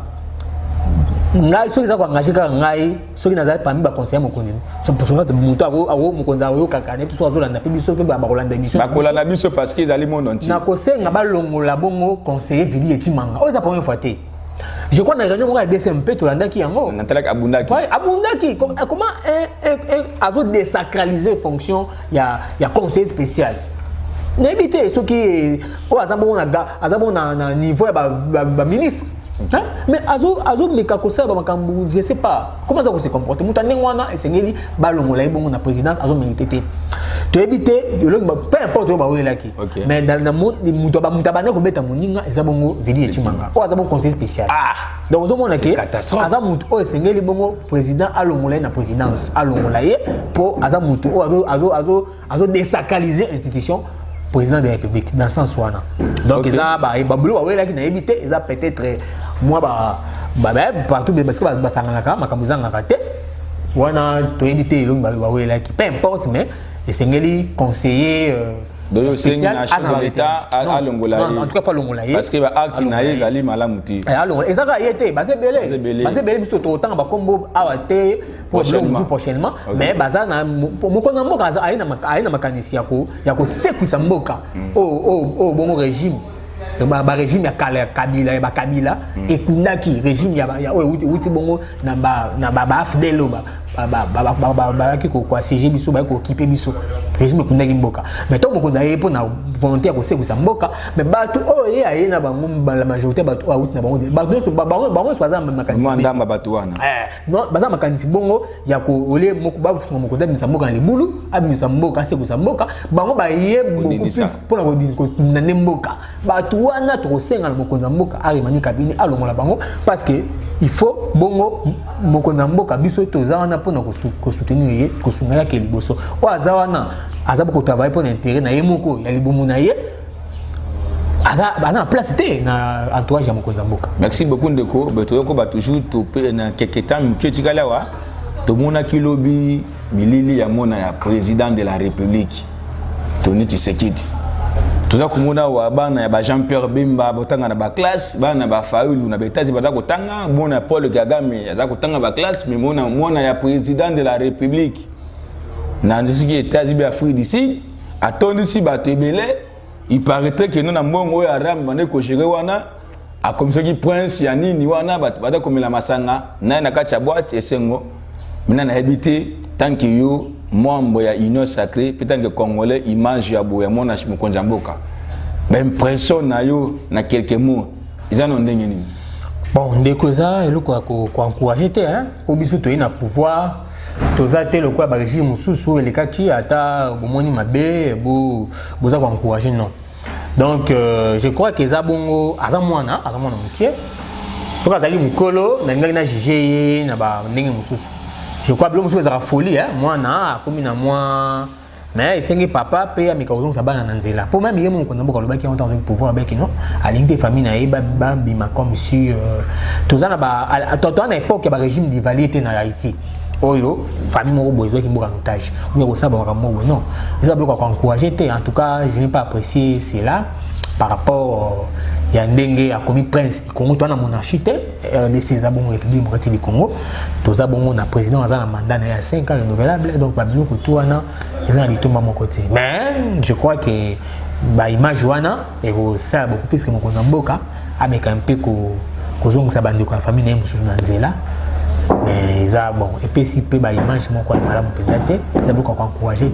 ngai soki za ko engagé ka ngai soki na za parmi ba conseiller mokonzi so pour ça muto awo mokonzi awo kakane tout so azolanda pe biso pe ba kolanda émission
ba kolanda biso parce qu'ils allaient monde entier
na ko senga ba longola bongo conseiller vidi echimanga o za première fois te je crois na réunion ko ya DCMP to landa ki yango
na tala abundaki
abundaki comment azo désacraliser fonction ya conseiller spécial n'habité ce qui o azabo na niveau ya ba ministre. Hein? Mais azo meka ko ça ba makambu je sais pas comment ça se comporter muta ndengwana esengeli balongola ibongo na présidence azo mérité te to éviter peu importe ba welaki mais dans le monde muta bana ko beta moninga ezabongo vili echimanga o azabo conseiller spécial donc ozo mona ke azamutu o esengeli bongo président alongola na présidence alongola ye pour azamutu o azo désacraliser institution président de la République dans ce sens wana donc ça ba bulu wa welaki na éviter ça peut-être moi partout parce que ba sangaka makamuzanga kate wana to éviter long ba welaki peu importe mais esengeli conseiller spécial
à l'État à l'Angola
en tout cas fa l'Angola
parce que ba acte na ezali malamuti
alors ezaka yete ba se belé biso to autant ba kombo awate prochainement mais baza na mokona mboka aina makanisi yako sekwisa mboka o bongo régime ba régime ya Kabila ba Kabila ekundaki régime ya uti bongo na ba afdelo ba ki ko siéger biso ba ko occuper biso régime ekundaki mboka mais to moko na yepo na volonté ya ko sekwisa mboka mais bato ye ayena bango la majorité bato out na bango so bazama makanisi
ndamba bato wana
non bazama makanisi bongo ya ko ole moko ba fusunga moko ndamisa mboka na libulu abimisa mboka sekwisa mboka bango ba ye beaucoup plus pona ko na mboka bato wana to senga na mokonza mboka arimani kabini alongola bango parce que il faut bongo mokonza mboka biso to za wana pona ko soutenir ye ko sunga ya ke liboso o aza wana aza ko travailler pour l'intérêt na ye moko ya libumu na ye aza place te na entourage ya mokonza mboka.
Merci beaucoup ndeko beto ko ba toujours to pe na quelque temps ketikala wa to mona kilobi milili ya mona ya président de la République Tony Tshisekedi toza kumona wa bana ya ba Jean-Pierre Bemba botanga na ba classe bana ba Faulu na betazi bada kotanga mona Paul Kagame aza kotanga ba classe mais mona ya président de la République na ndiki États-Unis d'Afrique du Sud atondi si bato ebele il paraîtrait que nous na mbongo ya ram bane ko gérer wana a comme ça qui prince ya nini wana bato bada komela masanga na kati ya boîte esengo mina na habité tant que yo membre ya union sacrée peut-être que congolais image ya boya mona mokonza mboka ba impression na yo na quelques mots ils en ont ndenge nini
bon ndeko za eloko ko encourager te hein ko biso to ina pouvoir toza te le quoi ba régime mususu elekaki ata bomoni mabe boza ko encourager non donc je crois que za bongo azamwana mukie soka zali mukolo na ngaki na juger na ba ndenge mususu je crois que l'homme est folie hein moi na comme na moi mais c'est papa paye mes causons ça bana nzela pour même yemo ko namboka lobaki en tant que pouvoir avec non à l'unité famille na eba bima comme si tozana ba à na époque ba régime d'ivalité na Haïti oyo famille moko bozo ki mboka otage ou ko saba ka moko non ça bloque ko encourager en tout cas je n'ai pas apprécié cela par rapport il y a ndenge a commis prince du Congo toi na monarchie de ces abons république démocratique du Congo tous abons na président za na mandat na 5 ans renouvelable donc ba biloko tout wana ils ont dit tout mon côté mais je crois que ba image wana et ko ça beaucoup plus que mon mboka avec un peu ko zongisa bandi ko famille na musu na nzela mais ça bon et puis si peu ba image mon ko malamu peut-être ça beaucoup encourager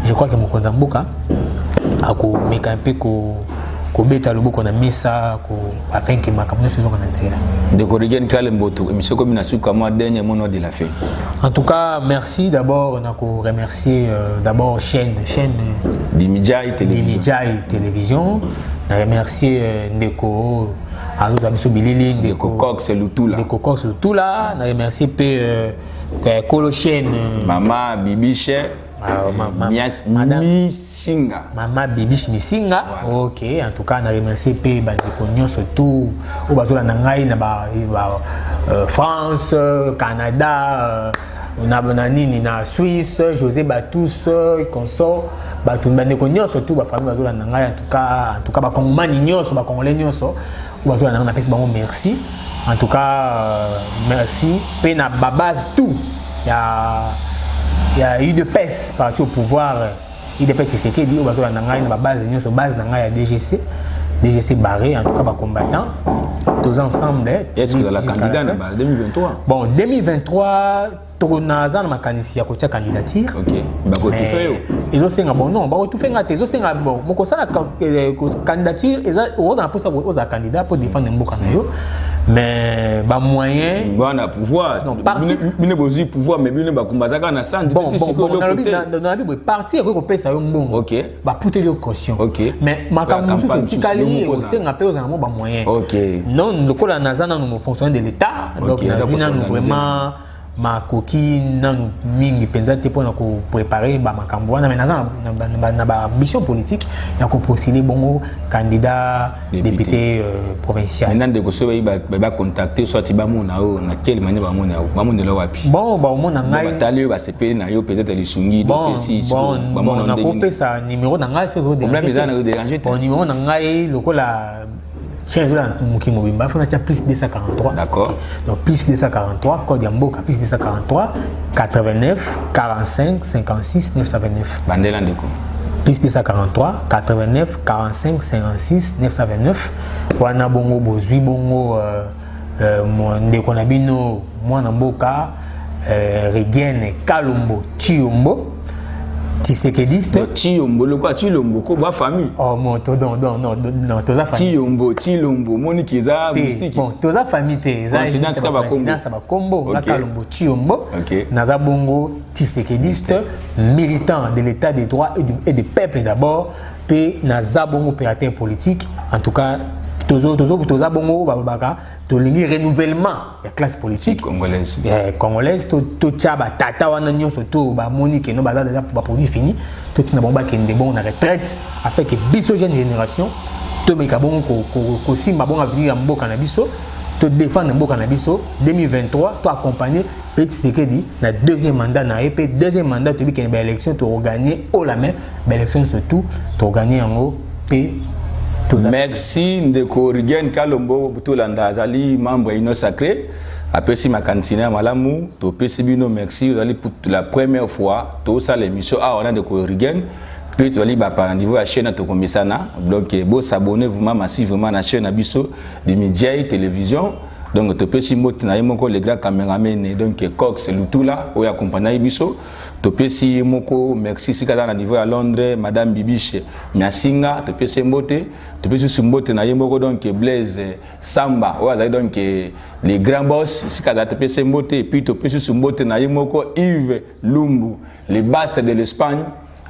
je crois que mon mboka a ko make un peu ko beta loboko na mesa ko afin que makambo saison na nzela
de corriger kale mboto émission comme na suka moi dernier mot de la fin
en tout cas merci d'abord on a ko remercier d'abord chaîne
Dimidjai
télévision na remercier ndeko azo abiso bilili
ndeko Cox Lutula
na remercier pe Kolo chaîne
Mama Bibiche Misinga.
Maman Bibiche Misinga. Voilà. Ok, en tout cas, on a remercié P. Bandekognon surtout au Bazola Nangaï, France, Canada, on a Bonanini, na Suisse, José Batous, consort, Bandekognon surtout, la famille Bazola Nangaï, en tout cas, Bakongomani Nyos, Bakongolais Nyos, Bazola Nangaï, merci. En tout cas, merci. P. na base tout. Il y a eu de PES parti au pouvoir. Il y a des petits séquelles qui ont la base de DGC. DGC barré, en tout cas, combattant. Tous ensemble.
Est-ce que vous êtes candidat en 2023?
Bon, 2023, on a ma candidature.
Ok.
Ils ont fait un bon nom. Ils ont fait un bon. Candidature, ils ont un candidat pour défendre un bon. Mais bah moyen
on a pouvoir parti mine bozi pouvoir mais bino ba kumbataka na santé
bon on parti ko pesa yo mbongo
OK
ba puter yo caution
OK
mais makambo musu tikali o senga pe aux ba moyen
OK
non lokola nazana nous fonctionnaires de l'état donc nazina nous vraiment ma coquine nan mingi penza te pour préparer ba makambo na mais na ba mission politique ya ko postuler bongo candidat député provincial
maintenant de ko so ba contacter soit ba mona o na quelle manière ba mona la wapi
bon ba mona ngai
ba tali ba CP na yo peut-être les sungi
donc si ba mona na ko pesa numéro na ngai so
problème eza na déranger
bon numéro na ngai lokola Tiens, je l'ai fait plus 243.
D'accord.
Donc, plus 243, code Yamboka, plus 243, 89, 45, 56, 929.
Bandela Ndeko.
Plus 243, 89, 45, 56, 929. Wana bongo, bozui bongo, Ndeko Nabino, Mwanamboka, Rigienne, Kalumbo, Chiombo. Tshisekediste
Chiyombo le quoi Chilombo ko ba famille
oh mon non toza famille
Chilombo moni kiza mystique
bon toza famille te za
coïncidence ka ba
kombo la Kalombo Chiyombo naza bongo Tshisekediste militant de l'état des droits et du peuple d'abord puis naza bongo opérateur politique en tout cas toza bongo babaka to lingi renouvellement ya classe politique congolaise to tchaba tata wana nyonso to ba monique no baza déjà ba produit fini to tina bomba kende bon na retraite afin que biso jeune génération to meka bongo ko simba bonga venir mboka na biso to défendre mboka na biso 2023 to accompagner Petit Sekedi na deuxième mandat na EP deuxième mandat to bi ken ba élection to gagner haut la main ba élection surtout to gagner en haut p.
Merci Ndeko Rigienne Kalombo Butolanda Azali membre Union Sacrée. Après si ma candidature malamu to pesi bino merci Azali pour la première fois to ça l'émission a on a Ndeko Rigienne puis tu ali ba par niveau à chaîne to komisana donc bo s'abonner vraiment massivement na chaîne Abisso de Midjay télévision donc to pesi moti na yemoko les grands caméramen donc Cox Lutula o accompagner Bisso to pesi moko merci sikata na niveau à Londres madame Bibiche Miasinga to pesi mbote to pesi sumbote na yemoko donc Blaise Samba o azali donc les grands boss sikata to pesi mbote et puis to pesi sumbote na yemoko Yves Lumbu les bastes de l'Espagne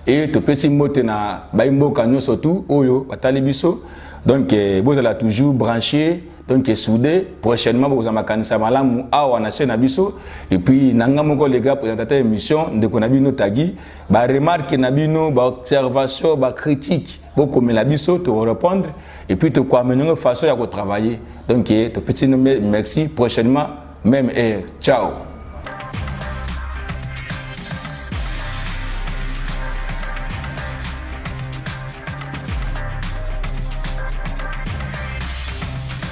et to pesi mbote na baimboka nyoso tout oyo batali biso donc vous allez toujours branché donc soudé prochainement vous avez makanisa malamu awa na chaîne Abisso et puis nanga moko les gars présentateur émission de konabino tagi ba remarque nabino ba observation ba critique beaucoup mais Abisso te répondre et puis te quoi amener façon à travailler donc te petit merci prochainement même heure ciao.